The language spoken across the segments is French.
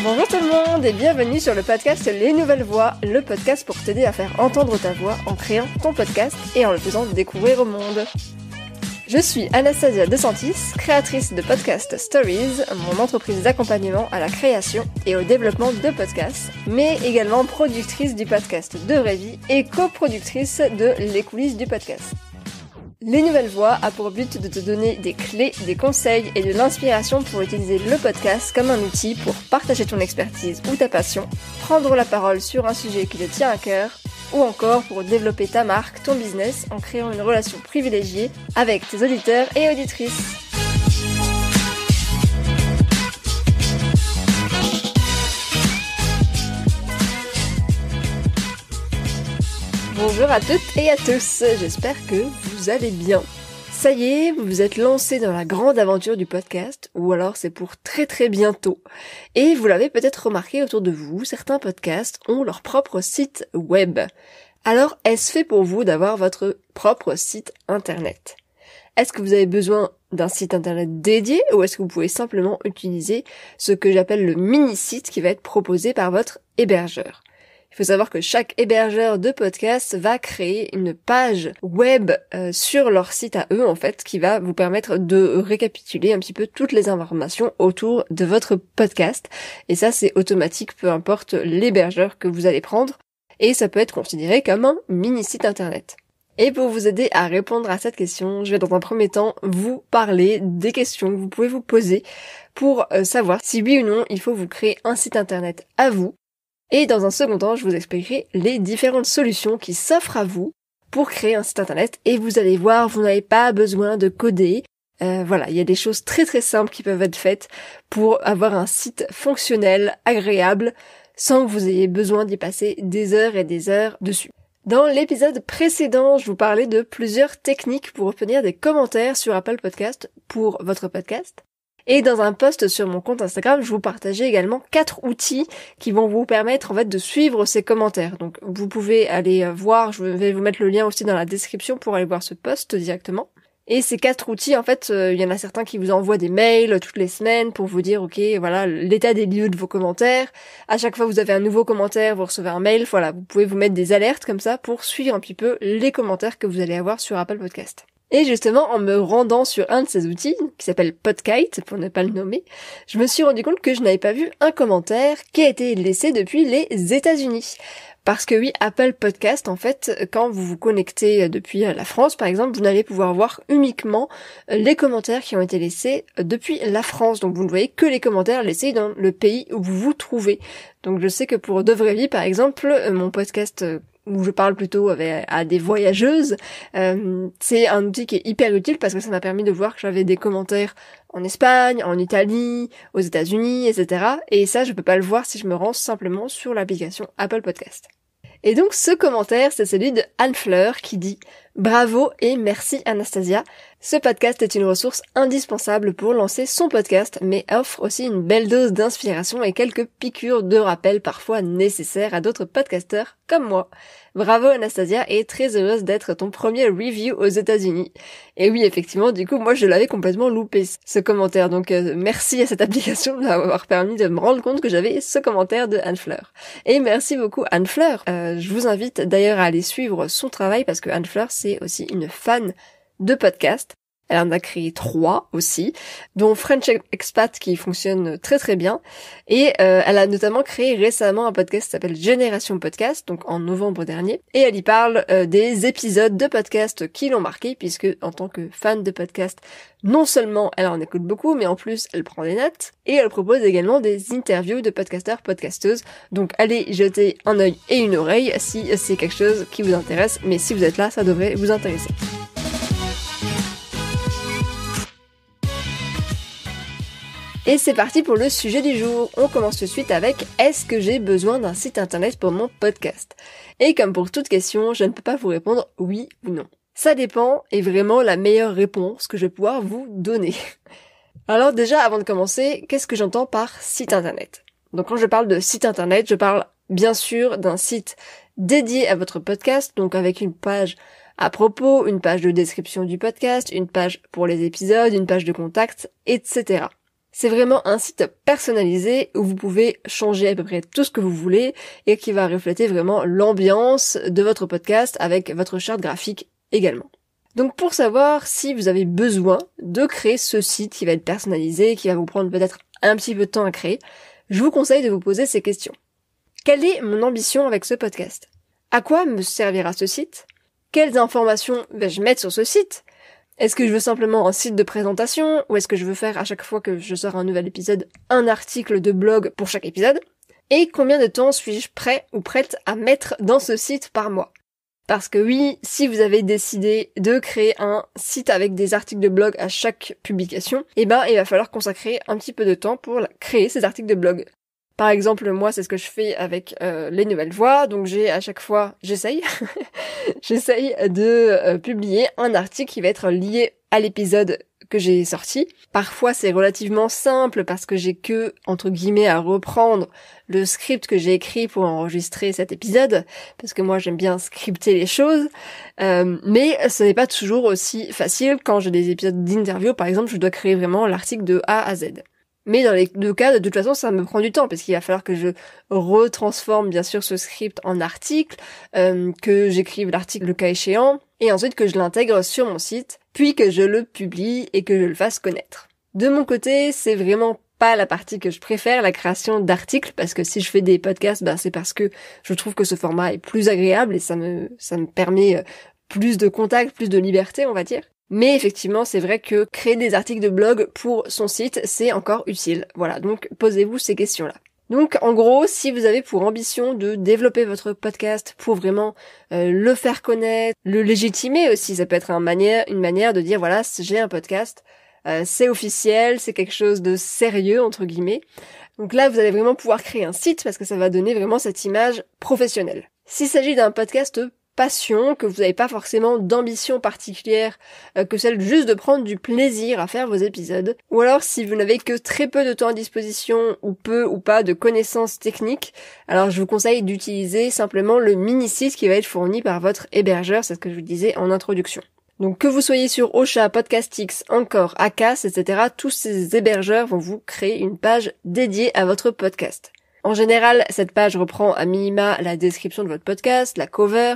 Bonjour tout le monde et bienvenue sur le podcast Les Nouvelles Voix, le podcast pour t'aider à faire entendre ta voix en créant ton podcast et en le faisant découvrir au monde. Je suis Anastasia De Santis, créatrice de Podcast Stories, mon entreprise d'accompagnement à la création et au développement de podcasts, mais également productrice du podcast De Vraie Vie et coproductrice de Les Coulisses du podcast. Les Nouvelles Voix a pour but de te donner des clés, des conseils et de l'inspiration pour utiliser le podcast comme un outil pour partager ton expertise ou ta passion, prendre la parole sur un sujet qui te tient à cœur, ou encore pour développer ta marque, ton business en créant une relation privilégiée avec tes auditeurs et auditrices. Bonjour à toutes et à tous, j'espère que vous allez bien. Ça y est, vous vous êtes lancé dans la grande aventure du podcast, ou alors c'est pour très bientôt. Et vous l'avez peut-être remarqué autour de vous, certains podcasts ont leur propre site web. Alors, est-ce fait pour vous d'avoir votre propre site internet ? Est-ce que vous avez besoin d'un site internet dédié, ou est-ce que vous pouvez simplement utiliser ce que j'appelle le mini-site qui va être proposé par votre hébergeur ? Il faut savoir que chaque hébergeur de podcast va créer une page web sur leur site à eux, en fait, qui va vous permettre de récapituler un petit peu toutes les informations autour de votre podcast. Et ça, c'est automatique, peu importe l'hébergeur que vous allez prendre. Et ça peut être considéré comme un mini-site internet. Et pour vous aider à répondre à cette question, je vais dans un premier temps vous parler des questions que vous pouvez vous poser pour savoir si oui ou non il faut vous créer un site internet à vous. Et dans un second temps, je vous expliquerai les différentes solutions qui s'offrent à vous pour créer un site internet. Et vous allez voir, vous n'avez pas besoin de coder. Voilà, il y a des choses très simples qui peuvent être faites pour avoir un site fonctionnel, agréable, sans que vous ayez besoin d'y passer des heures et des heures dessus. Dans l'épisode précédent, je vous parlais de plusieurs techniques pour obtenir des commentaires sur Apple Podcast pour votre podcast. Et dans un post sur mon compte Instagram, je vous partageais également 4 outils qui vont vous permettre en fait de suivre ces commentaires. Donc vous pouvez aller voir, je vais vous mettre le lien aussi dans la description pour aller voir ce post directement. Et ces 4 outils, en fait, il y en a certains qui vous envoient des mails toutes les semaines pour vous dire, ok, voilà, l'état des lieux de vos commentaires. À chaque fois que vous avez un nouveau commentaire, vous recevez un mail. Voilà, vous pouvez vous mettre des alertes comme ça pour suivre un petit peu les commentaires que vous allez avoir sur Apple Podcast. Et justement, en me rendant sur un de ces outils, qui s'appelle Podkite, pour ne pas le nommer, je me suis rendu compte que je n'avais pas vu un commentaire qui a été laissé depuis les États-Unis. Parce que oui, Apple Podcast, en fait, quand vous vous connectez depuis la France, par exemple, vous n'allez pouvoir voir uniquement les commentaires qui ont été laissés depuis la France. Donc vous ne voyez que les commentaires laissés dans le pays où vous vous trouvez. Donc je sais que pour De Vraie Vie, par exemple, mon podcast où je parle plutôt à des voyageuses, c'est un outil qui est hyper utile parce que ça m'a permis de voir que j'avais des commentaires en Espagne, en Italie, aux États-Unis, etc. Et ça, je peux pas le voir si je me rends simplement sur l'application Apple Podcast. Et donc ce commentaire, c'est celui de Anne Fleur qui dit « Bravo et merci Anastasia. Ce podcast est une ressource indispensable pour lancer son podcast, mais offre aussi une belle dose d'inspiration et quelques piqûres de rappel parfois nécessaires à d'autres podcasteurs comme moi. Bravo Anastasia et très heureuse d'être ton premier review aux États-Unis. » Et oui, effectivement, du coup, moi je l'avais complètement loupé, ce commentaire. Donc merci à cette application de m'avoir permis de me rendre compte que j'avais ce commentaire de Anne Fleur. Et merci beaucoup Anne Fleur. Je vous invite d'ailleurs à aller suivre son travail parce que Anne Fleur, c'est aussi une fan de podcast. Elle en a créé 3 aussi, dont French Expat qui fonctionne très bien. Et elle a notamment créé récemment un podcast qui s'appelle Génération Podcast, donc en novembre dernier. Et elle y parle des épisodes de podcast qui l'ont marqué, puisque en tant que fan de podcast, non seulement elle en écoute beaucoup, mais en plus elle prend des notes. Et elle propose également des interviews de podcasteurs, podcasteuses. Donc allez jeter un œil et une oreille si c'est quelque chose qui vous intéresse. Mais si vous êtes là, ça devrait vous intéresser. Et c'est parti pour le sujet du jour. On commence tout de suite avec « Est-ce que j'ai besoin d'un site internet pour mon podcast ?» Et comme pour toute question, je ne peux pas vous répondre oui ou non. Ça dépend est vraiment la meilleure réponse que je vais pouvoir vous donner. Alors déjà, avant de commencer, qu'est-ce que j'entends par site internet ? Donc quand je parle de site internet, je parle bien sûr d'un site dédié à votre podcast, donc avec une page à propos, une page de description du podcast, une page pour les épisodes, une page de contact, etc. C'est vraiment un site personnalisé où vous pouvez changer à peu près tout ce que vous voulez et qui va refléter vraiment l'ambiance de votre podcast avec votre charte graphique également. Donc pour savoir si vous avez besoin de créer ce site qui va être personnalisé, qui va vous prendre peut-être un petit peu de temps à créer, je vous conseille de vous poser ces questions. Quelle est mon ambition avec ce podcast ? À quoi me servira ce site ? Quelles informations vais-je mettre sur ce site ? Est-ce que je veux simplement un site de présentation ou est-ce que je veux faire à chaque fois que je sors un nouvel épisode un article de blog pour chaque épisode ? Et combien de temps suis-je prêt ou prête à mettre dans ce site par mois ? Parce que oui, si vous avez décidé de créer un site avec des articles de blog à chaque publication, il va falloir consacrer un petit peu de temps pour créer ces articles de blog. Par exemple, moi, c'est ce que je fais avec les nouvelles voix. Donc j'essaye de publier un article qui va être lié à l'épisode que j'ai sorti. Parfois, c'est relativement simple parce que j'ai que, entre guillemets, à reprendre le script que j'ai écrit pour enregistrer cet épisode. Parce que moi, j'aime bien scripter les choses. Mais ce n'est pas toujours aussi facile quand j'ai des épisodes d'interview. Par exemple, je dois créer vraiment l'article de A à Z. Mais dans les deux cas, de toute façon, ça me prend du temps parce qu'il va falloir que je retransforme bien sûr ce script en article, que j'écrive l'article le cas échéant, et ensuite que je l'intègre sur mon site, puis que je le publie et que je le fasse connaître. De mon côté, c'est vraiment pas la partie que je préfère, la création d'articles, parce que si je fais des podcasts, c'est parce que je trouve que ce format est plus agréable et ça me permet plus de contact, plus de liberté, on va dire. Mais effectivement, c'est vrai que créer des articles de blog pour son site, c'est encore utile. Voilà, donc posez-vous ces questions-là. Donc en gros, si vous avez pour ambition de développer votre podcast pour vraiment le faire connaître, le légitimer aussi, ça peut être une manière de dire voilà, j'ai un podcast, c'est officiel, c'est quelque chose de sérieux entre guillemets. Donc là, vous allez vraiment pouvoir créer un site parce que ça va donner vraiment cette image professionnelle. S'il s'agit d'un podcast passion, que vous n'avez pas forcément d'ambition particulière que celle juste de prendre du plaisir à faire vos épisodes, ou alors si vous n'avez que très peu de temps à disposition ou peu ou pas de connaissances techniques, alors je vous conseille d'utiliser simplement le mini-site qui va être fourni par votre hébergeur, c'est ce que je vous disais en introduction. Donc que vous soyez sur Ocha, Podcastix, Anchor, Acast, etc., tous ces hébergeurs vont vous créer une page dédiée à votre podcast. En général, cette page reprend à minima la description de votre podcast, la cover,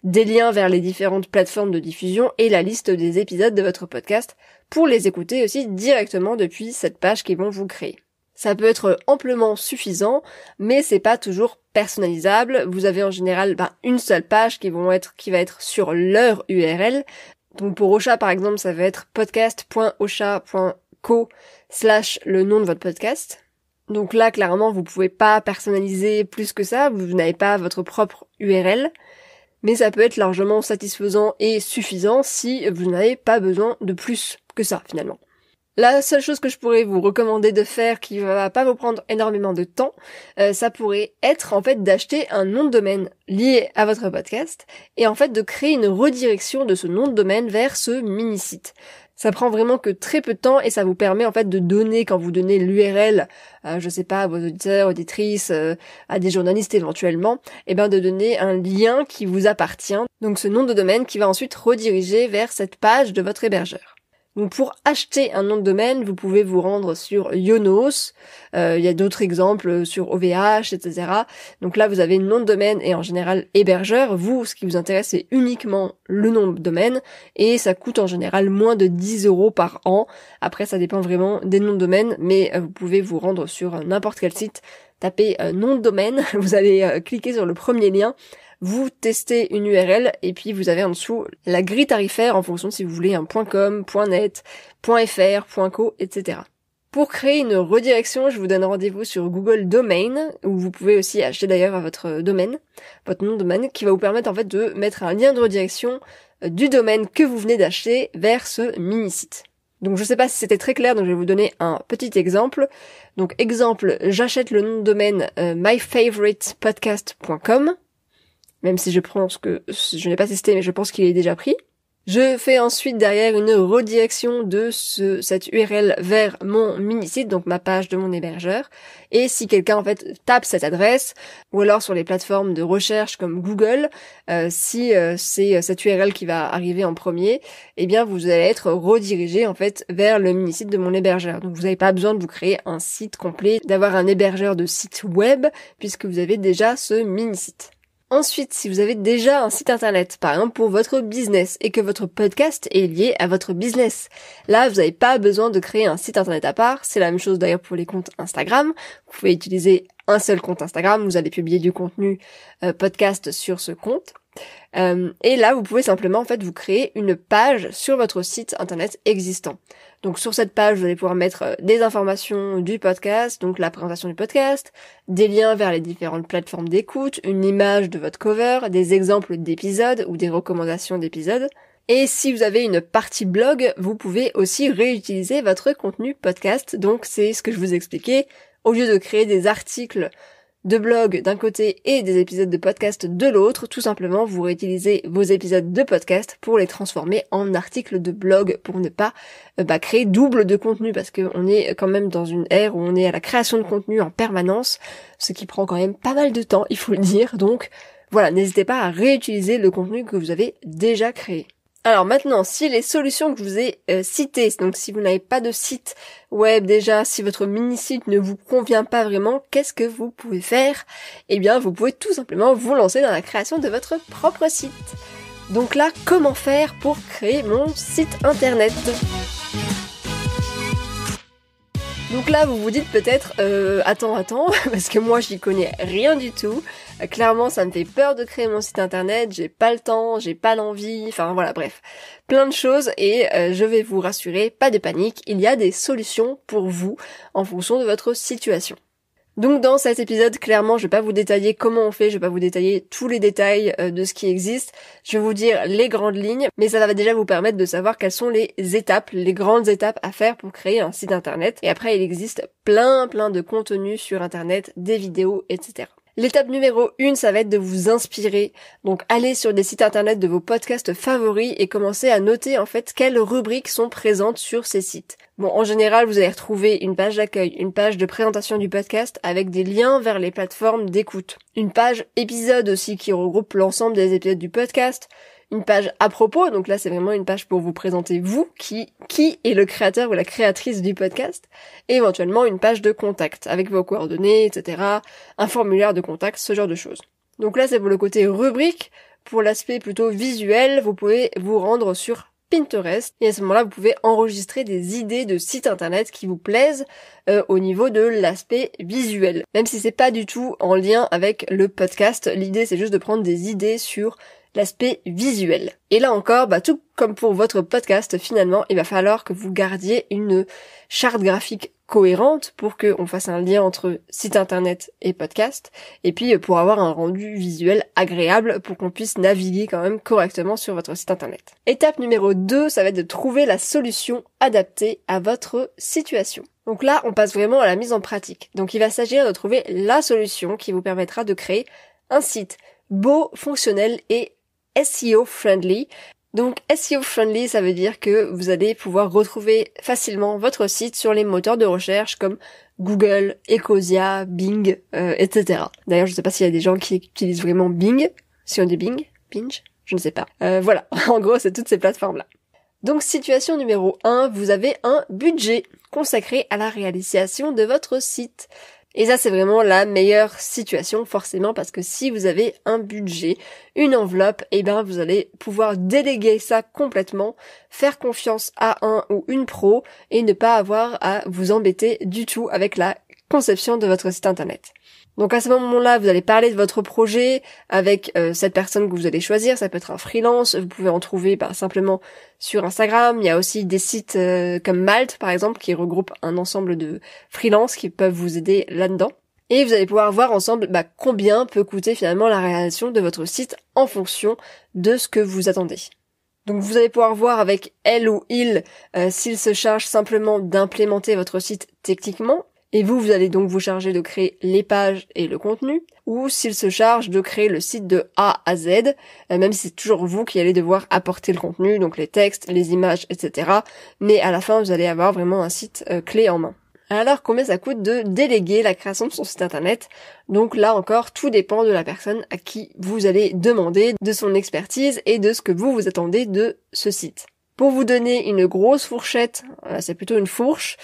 des liens vers les différentes plateformes de diffusion et la liste des épisodes de votre podcast pour les écouter aussi directement depuis cette page qu'ils vont vous créer. Ça peut être amplement suffisant, mais c'est pas toujours personnalisable. Vous avez en général une seule page qui va être sur leur URL. Donc pour Ocha par exemple, ça va être podcast.ocha.co/ le nom de votre podcast. Donc là, clairement, vous pouvez pas personnaliser plus que ça, vous n'avez pas votre propre URL, mais ça peut être largement satisfaisant et suffisant si vous n'avez pas besoin de plus que ça, finalement. La seule chose que je pourrais vous recommander de faire qui va pas vous prendre énormément de temps, ça pourrait être en fait d'acheter un nom de domaine lié à votre podcast et en fait de créer une redirection de ce nom de domaine vers ce mini-site. Ça prend vraiment que très peu de temps et ça vous permet en fait de donner, quand vous donnez l'URL, à vos auditeurs, auditrices, à des journalistes éventuellement, de donner un lien qui vous appartient. Donc ce nom de domaine qui va ensuite rediriger vers cette page de votre hébergeur. Donc pour acheter un nom de domaine, vous pouvez vous rendre sur Yonos, il y a d'autres exemples sur OVH, etc. Donc là vous avez nom de domaine et en général hébergeur. Vous, ce qui vous intéresse, c'est uniquement le nom de domaine et ça coûte en général moins de 10 € par an. Après ça dépend vraiment des noms de domaine, mais vous pouvez vous rendre sur n'importe quel site, tapez nom de domaine, vous allez cliquer sur le premier lien, vous testez une URL et puis vous avez en dessous la grille tarifaire en fonction de si vous voulez un .com, .net, .fr, .co, etc. Pour créer une redirection, je vous donne rendez-vous sur Google Domain, où vous pouvez aussi acheter d'ailleurs votre domaine, votre nom de domaine, qui va vous permettre en fait de mettre un lien de redirection du domaine que vous venez d'acheter vers ce mini-site. Donc je sais pas si c'était très clair, donc je vais vous donner un petit exemple. Donc exemple, j'achète le nom de domaine myfavoritepodcast.com. Même si je pense que, je n'ai pas testé, mais je pense qu'il est déjà pris. Je fais ensuite derrière une redirection de cette URL vers mon mini-site, donc ma page de mon hébergeur. Et si quelqu'un en fait tape cette adresse, ou alors sur les plateformes de recherche comme Google, si c'est cette URL qui va arriver en premier, eh bien vous allez être redirigé en fait vers le mini-site de mon hébergeur. Donc vous n'avez pas besoin de vous créer un site complet, d'avoir un hébergeur de site web, puisque vous avez déjà ce mini-site. Ensuite, si vous avez déjà un site internet, par exemple pour votre business, et que votre podcast est lié à votre business, là, vous n'avez pas besoin de créer un site internet à part. C'est la même chose d'ailleurs pour les comptes Instagram. Vous pouvez utiliser un seul compte Instagram, vous allez publier du contenu podcast sur ce compte. Et là, vous pouvez simplement en fait vous créer une page sur votre site internet existant. Donc sur cette page, vous allez pouvoir mettre des informations du podcast, donc la présentation du podcast, des liens vers les différentes plateformes d'écoute, une image de votre cover, des exemples d'épisodes ou des recommandations d'épisodes. Et si vous avez une partie blog, vous pouvez aussi réutiliser votre contenu podcast. Donc c'est ce que je vous expliquais. Au lieu de créer des articles de blog d'un côté et des épisodes de podcast de l'autre, tout simplement vous réutilisez vos épisodes de podcast pour les transformer en articles de blog pour ne pas créer double de contenu, parce qu'on est quand même dans une ère où on est à la création de contenu en permanence, ce qui prend quand même pas mal de temps, il faut le dire. Donc voilà, n'hésitez pas à réutiliser le contenu que vous avez déjà créé. Alors maintenant, si les solutions que je vous ai citées, donc si vous n'avez pas de site web déjà, si votre mini-site ne vous convient pas vraiment, qu'est-ce que vous pouvez faire ? Eh bien, vous pouvez tout simplement vous lancer dans la création de votre propre site. Donc là, comment faire pour créer mon site internet ? Donc là, vous vous dites peut-être, attends, parce que moi j'y connais rien du tout. Clairement, ça me fait peur de créer mon site internet, j'ai pas le temps, j'ai pas l'envie, enfin voilà, bref. Plein de choses et je vais vous rassurer, pas de panique, il y a des solutions pour vous en fonction de votre situation. Donc dans cet épisode, clairement, je vais pas vous détailler comment on fait, je vais pas vous détailler tous les détails de ce qui existe, je vais vous dire les grandes lignes, mais ça va déjà vous permettre de savoir quelles sont les étapes, les grandes étapes à faire pour créer un site internet. Et après, il existe plein de contenus sur internet, des vidéos, etc. L'étape numéro 1, ça va être de vous inspirer. Donc allez sur des sites internet de vos podcasts favoris et commencez à noter en fait quelles rubriques sont présentes sur ces sites. Bon, en général, vous allez retrouver une page d'accueil, une page de présentation du podcast avec des liens vers les plateformes d'écoute. Une page épisode aussi qui regroupe l'ensemble des épisodes du podcast. Une page à propos, donc là c'est vraiment une page pour vous présenter vous, qui est le créateur ou la créatrice du podcast, et éventuellement une page de contact avec vos coordonnées, etc., un formulaire de contact, ce genre de choses. Donc là c'est pour le côté rubrique. Pour l'aspect plutôt visuel, vous pouvez vous rendre sur Pinterest, et à ce moment-là vous pouvez enregistrer des idées de sites internet qui vous plaisent au niveau de l'aspect visuel. Même si c'est pas du tout en lien avec le podcast, l'idée c'est juste de prendre des idées sur l'aspect visuel. Et là encore, tout comme pour votre podcast, finalement, il va falloir que vous gardiez une charte graphique cohérente pour qu'on fasse un lien entre site internet et podcast, et puis pour avoir un rendu visuel agréable pour qu'on puisse naviguer quand même correctement sur votre site internet. Étape numéro 2, ça va être de trouver la solution adaptée à votre situation. Donc là, on passe vraiment à la mise en pratique. Donc il va s'agir de trouver la solution qui vous permettra de créer un site beau, fonctionnel et SEO friendly. Donc SEO friendly, ça veut dire que vous allez pouvoir retrouver facilement votre site sur les moteurs de recherche comme Google, Ecosia, Bing, etc. D'ailleurs, je ne sais pas s'il y a des gens qui utilisent vraiment Bing. Si on dit Bing, je ne sais pas. Voilà, en gros, c'est toutes ces plateformes-là. Donc situation numéro 1, vous avez un budget consacré à la réalisation de votre site. Et ça, c'est vraiment la meilleure situation, forcément, parce que si vous avez un budget, une enveloppe, vous allez pouvoir déléguer ça complètement, faire confiance à un ou une pro, et ne pas avoir à vous embêter du tout avec la conception de votre site internet. Donc à ce moment-là, vous allez parler de votre projet avec cette personne que vous allez choisir. Ça peut être un freelance, vous pouvez en trouver simplement sur Instagram. Il y a aussi des sites comme Malte par exemple qui regroupent un ensemble de freelances qui peuvent vous aider là-dedans. Et vous allez pouvoir voir ensemble combien peut coûter finalement la réalisation de votre site en fonction de ce que vous attendez. Donc vous allez pouvoir voir avec elle ou il s'il se charge simplement d'implémenter votre site techniquement, et vous allez donc vous charger de créer les pages et le contenu, ou s'il se charge de créer le site de A à Z, même si c'est toujours vous qui allez devoir apporter le contenu, donc les textes, les images, etc. Mais à la fin, vous allez avoir vraiment un site clé en main. Alors combien ça coûte de déléguer la création de son site internet? Donc là encore, tout dépend de la personne à qui vous allez demander, de son expertise et de ce que vous attendez de ce site. Pour vous donner une grosse fourchette, c'est plutôt une fourche,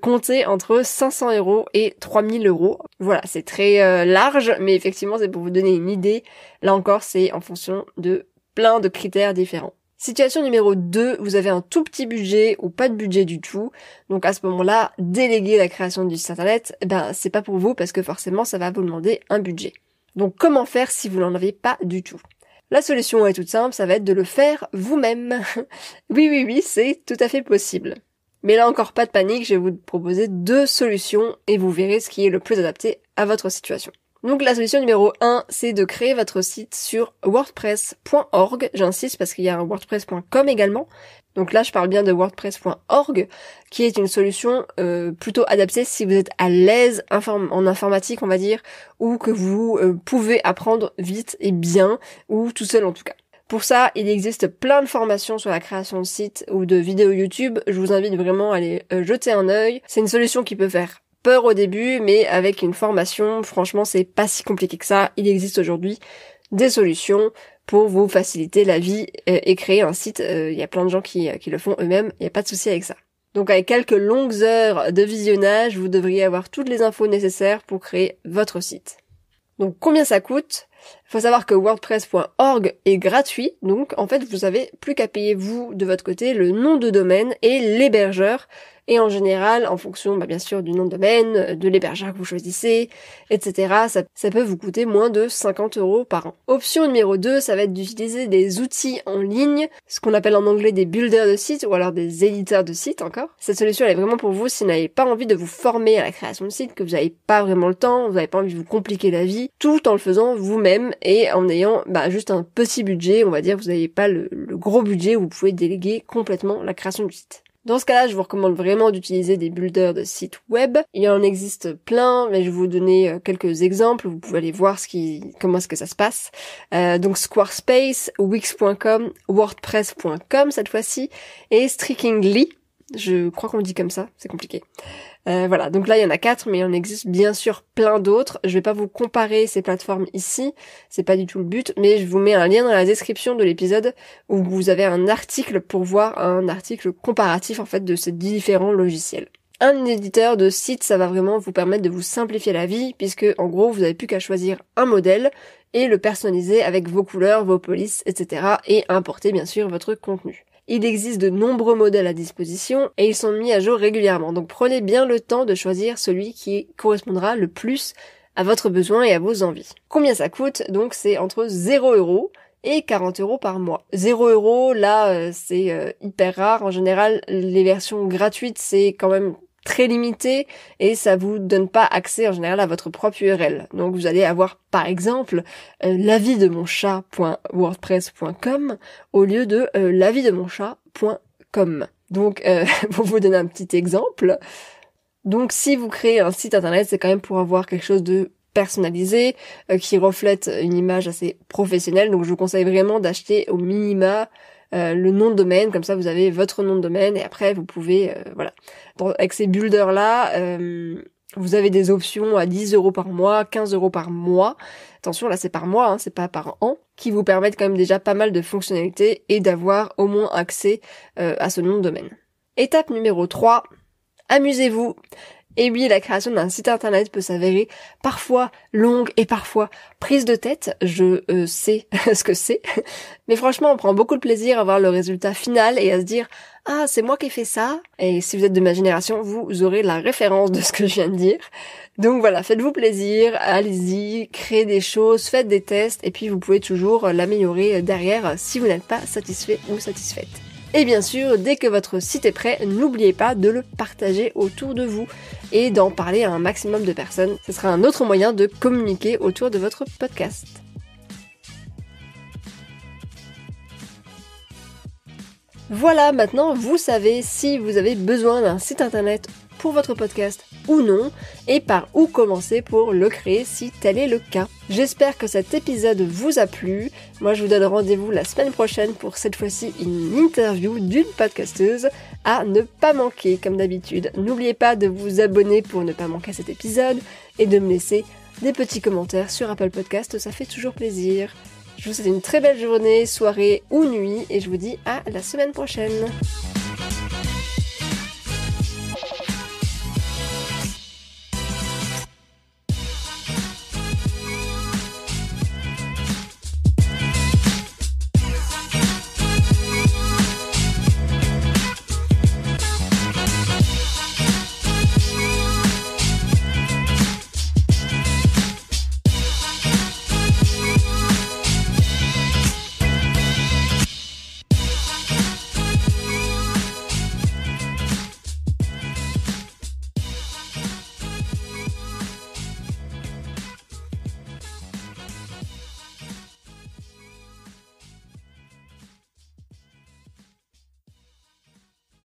comptez entre 500 € et 3000 €. Voilà, c'est très large, mais effectivement c'est pour vous donner une idée. Là encore, c'est en fonction de plein de critères différents. Situation numéro 2, vous avez un tout petit budget ou pas de budget du tout. Donc à ce moment-là, déléguer la création du site internet, c'est pas pour vous parce que forcément ça va vous demander un budget. Donc comment faire si vous n'en avez pas du tout? La solution est toute simple, ça va être de le faire vous-même. Oui, c'est tout à fait possible. Mais là encore pas de panique, je vais vous proposer 2 solutions et vous verrez ce qui est le plus adapté à votre situation. Donc la solution numéro 1, c'est de créer votre site sur wordpress.org. J'insiste parce qu'il y a un wordpress.com également. Donc là, je parle bien de wordpress.org, qui est une solution plutôt adaptée si vous êtes à l'aise en informatique, on va dire, ou que vous pouvez apprendre vite et bien, ou tout seul en tout cas. Pour ça, il existe plein de formations sur la création de sites ou de vidéos YouTube. Je vous invite vraiment à aller jeter un œil. C'est une solution qui peut faire peur au début, mais avec une formation, franchement, c'est pas si compliqué que ça. Il existe aujourd'hui des solutions pour vous faciliter la vie et créer un site. Il y a plein de gens qui le font eux-mêmes, il n'y a pas de souci avec ça. Donc avec quelques longues heures de visionnage, vous devriez avoir toutes les infos nécessaires pour créer votre site. Donc combien ça coûte? Il faut savoir que wordpress.org est gratuit, donc en fait vous avez plus qu'à payer vous de votre côté le nom de domaine et l'hébergeur. Et en général, en fonction bien sûr du nom de domaine, de l'hébergeur que vous choisissez, etc., ça peut vous coûter moins de 50 € par an. Option numéro 2, ça va être d'utiliser des outils en ligne, ce qu'on appelle en anglais des builders de sites ou alors des éditeurs de sites encore. Cette solution elle est vraiment pour vous si vous n'avez pas envie de vous former à la création de sites, que vous n'avez pas vraiment le temps, vous n'avez pas envie de vous compliquer la vie, tout en le faisant vous-même et en ayant juste un petit budget, on va dire, vous n'avez pas le gros budget où vous pouvez déléguer complètement la création du site. Dans ce cas-là, je vous recommande vraiment d'utiliser des builders de sites web. Il en existe plein, mais je vais vous donner quelques exemples. Vous pouvez aller voir comment est-ce que ça se passe. Donc Squarespace, Wix.com, WordPress.com cette fois-ci, et Strikingly. Je crois qu'on dit comme ça, c'est compliqué. Voilà, donc là il y en a 4, mais il en existe bien sûr plein d'autres. Je vais pas vous comparer ces plateformes ici, c'est pas du tout le but, mais je vous mets un lien dans la description de l'épisode où vous avez un article pour voir un article comparatif en fait de ces différents logiciels. Un éditeur de site, ça va vraiment vous permettre de vous simplifier la vie, puisque en gros vous n'avez plus qu'à choisir un modèle et le personnaliser avec vos couleurs, vos polices, etc. et importer bien sûr votre contenu. Il existe de nombreux modèles à disposition et ils sont mis à jour régulièrement. Donc prenez bien le temps de choisir celui qui correspondra le plus à votre besoin et à vos envies. Combien ça coûte? Donc c'est entre 0 € et 40 € par mois. 0 €, là c'est hyper rare. En général, les versions gratuites c'est quand même très limité et ça vous donne pas accès en général à votre propre URL. Donc vous allez avoir par exemple lavidemonchat.wordpress.com au lieu de lavidemonchat.com. Donc pour vous donner un petit exemple, donc si vous créez un site internet, c'est quand même pour avoir quelque chose de personnalisé qui reflète une image assez professionnelle. Donc je vous conseille vraiment d'acheter au minima le nom de domaine, comme ça vous avez votre nom de domaine et après vous pouvez avec ces builders là vous avez des options à 10 € par mois, 15 € par mois, attention là c'est par mois, c'est pas par an, qui vous permettent quand même déjà pas mal de fonctionnalités et d'avoir au moins accès à ce nom de domaine. Étape numéro 3, amusez-vous. Et oui, la création d'un site internet peut s'avérer parfois longue et parfois prise de tête, je sais ce que c'est, mais franchement on prend beaucoup de plaisir à voir le résultat final et à se dire « Ah, c'est moi qui ai fait ça !» Et si vous êtes de ma génération, vous aurez la référence de ce que je viens de dire. Donc voilà, faites-vous plaisir, allez-y, créez des choses, faites des tests et puis vous pouvez toujours l'améliorer derrière si vous n'êtes pas satisfait ou satisfaite. Et bien sûr, dès que votre site est prêt, n'oubliez pas de le partager autour de vous et d'en parler à un maximum de personnes. Ce sera un autre moyen de communiquer autour de votre podcast. Voilà, maintenant vous savez si vous avez besoin d'un site internet pour votre podcast ou non, et par où commencer pour le créer si tel est le cas. J'espère que cet épisode vous a plu. Moi je vous donne rendez-vous la semaine prochaine pour cette fois-ci une interview d'une podcasteuse à ne pas manquer comme d'habitude. N'oubliez pas de vous abonner pour ne pas manquer cet épisode et de me laisser des petits commentaires sur Apple Podcast, ça fait toujours plaisir. Je vous souhaite une très belle journée, soirée ou nuit et je vous dis à la semaine prochaine.